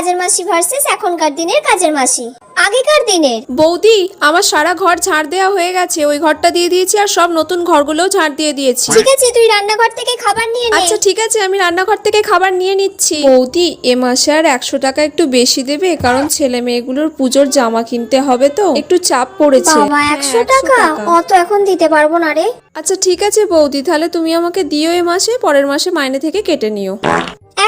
কাজের মাসি ভার্সেস এখনকার দিনের কাজের মাসি। আগেকার দিনের বৌদি, আমার সারা ঘর ঝাড় দেওয়া হয়ে গেছে, ওই ঘরটা দিয়ে দিয়েছি আর সব নতুন ঘরগুলোও ঝাড় দিয়ে দিয়েছি। ঠিক আছে, তুই রান্নাঘর থেকে খাবার নিয়ে নে। আচ্ছা ঠিক আছে, আমি রান্নাঘর থেকে খাবার নিয়ে নিচ্ছি। বৌদি, এ মাসে আর 100 টাকা একটু বেশি দেবে, কারণ ছেলে মেয়েগুলোর পুজোর জামা কিনতে হবে তো একটু চাপ পড়েছে। বাবা, 100 টাকা? অত এখন দিতে পারবো না রে। আচ্ছা ঠিক আছে বৌদি, তাহলে তুমি আমাকে দিও এ মাসে, পরের মাসে মাইনে থেকে কেটে নিও।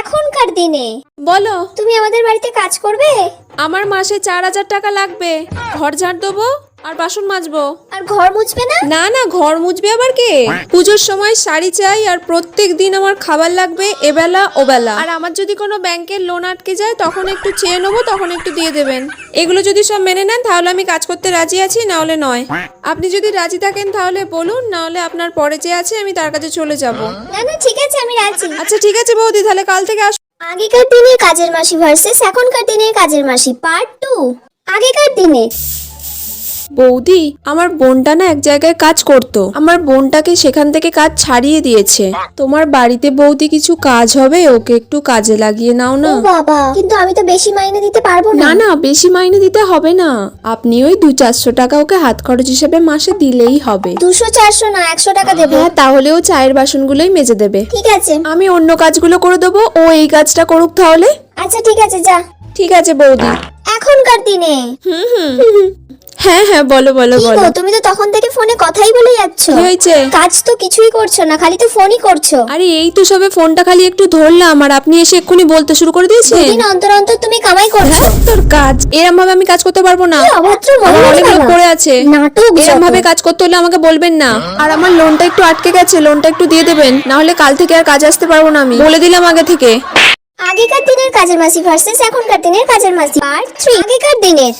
এখনকার দিনে বলো। তুমি আমাদের বাড়িতে কাজ করবে? আমার মাসে 4000 টাকা লাগবে, ঘর ঝাড় দেবো আর বাসন মাজবো। আর ঘর মুছবে না? না না, ঘর মুছবে আবার কে? পুজোর সময় শাড়ি চাই আর প্রত্যেক দিন আমার খাবার লাগবে এবেলা ওবেলা। আর আমার যদি কোনো ব্যাংকের লোন আটকে যায় তখন একটু চেয়ে নেবো, তখন একটু দিয়ে দেবেন। এগুলো যদি সব মেনে নেন তাহলে আমি কাজ করতে রাজি আছি, না হলে নয়। আপনি যদি রাজি থাকেন তাহলে বলুন, না হলে আপনার পরে যে আছে আমি তার কাছে চলে যাব। না না, ঠিক আছে, আমি রাজি। আচ্ছা ঠিক আছে বৌদি, তাহলে কাল থেকে আস। আগেকার দিনের কাজের মাসি ভার্সেস এখনকার দিনের কাজের মাসি পার্ট 2। আগেকার দিনে বৌদি, আমার বোনটা না এক জায়গায় কাজ করতো, আমার বোনটাকে সেখান থেকে কাজ ছাড়িয়ে দিয়েছে। তোমার বাড়িতে বৌদি কিছু কাজ হবে, ওকে একটু কাজে লাগিয়ে নাও না। ও বাবা, কিন্তু আমি তো বেশি মাইনে দিতে পারবো না। না না, বেশি মাইনে দিতে হবে না, আপনি ওই 200-400 টাকা ওকে হাত খরচ হিসেবে মাসে দিলেই হবে। 200-400 না, 100 টাকা দেবো। হ্যাঁ, তাহলেও চায়ের বাসনগুলোই মেজে দেবে। ঠিক আছে। আমি অন্য কাজগুলো করে দেবো, ও এই কাজটা করুক তাহলে। আচ্ছা ঠিক আছে, যা। ঠিক আছে বৌদি। এখনকার দিনে হ্যাঁ হ্যাঁ, বলো বলো কি বলো। গো, তুমি তো তখন থেকে ফোনে কথাই বলে যাচ্ছ। কি হয়েছে? কাজ তো কিছুই করছো না, খালি তো ফোনই করছো। আরে এই তো সবে ফোনটা খালি একটু ধরলাম আর আপনি এসে এক্ষুনি বলতে শুরু করে দিয়েছেন। দুদিন অন্তর অন্তর তুমি কামাই করছো। তোর কাজ এরম ভাবে আমি কাজ করতে পারবো না। কি অভদ্র আমার মহিলা অনেক লোক বাবা। পড়ে আছে, নাটক এরম যত। ভাবে কাজ করতে হলে আমাকে বলবেন না। আর আমার লোনটা একটু আটকে গেছে, লোনটা একটু দিয়ে দেবেন, না হলে কাল থেকে আর কাজ আসতে পারবো না, আমি বলে দিলাম আগে থেকে। আগেকার দিনের কাজের মাসি ভার্সেস এখনকার দিনের কাজের মাসি পার্ট 3। আগেকার দিনের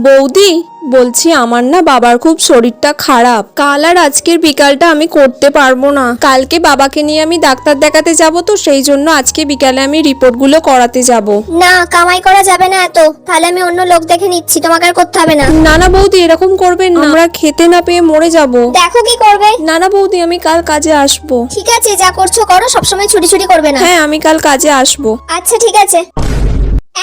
বৌদি, বলছি আমার না বাবার খুব শরীরটা খারাপ, কাল আর আজকের বিকালটা আমি করতে পারবো না। কালকে বাবাকে নিয়ে আমি ডাক্তার দেখাতে যাব, তো সেই জন্য আজকে বিকালে আমি রিপোর্টগুলো করাতে যাব। না, কামাই করা যাবে না এত, তাহলে আমি অন্য লোক দেখে নিচ্ছি, তোমাকে আর করতে হবে না। না না বৌদি, এরকম করবেন না, আমরা খেতে না পেয়ে মরে যাব। দেখো কি করবে। না না বৌদি, আমি কাল কাজে আসবো। ঠিক আছে, যা করছো করো, সবসময় ছুটি ছুটি করবে না। হ্যাঁ, আমি কাল কাজে আসবো। আচ্ছা ঠিক আছে।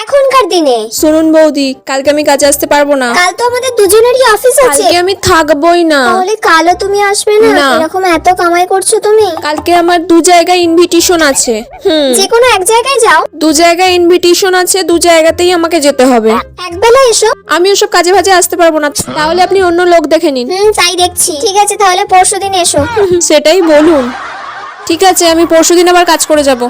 এখনকার দিনে শুনুন বৌদি, কালকে আমি কাজে আসতে পারবো না। কাল তো আমাদের দুজনেরই অফিস আছে। কালকে আমি থাকবোই না। তাহলে কালও তুমি আসবে না? না। এরকম এত কামাই করছো তুমি। কালকে আমার 2 জায়গায় ইনভিটেশন আছে। যে কোনো এক জায়গায় যাও। 2 জায়গায় ইনভিটেশন আছে, 2 জায়গাতেই আমাকে যেতে হবে। একবেলা এসো। আমি ওসব কাজে ভাজে আসতে পারবো না, তাহলে আপনি অন্য লোক দেখে নিন। তাই দেখছি। ঠিক আছে, তাহলে পরশুদিন এসো। সেটাই বলুন। ঠিক আছে, আমি পরশুদিন আবার কাজ করে যাব।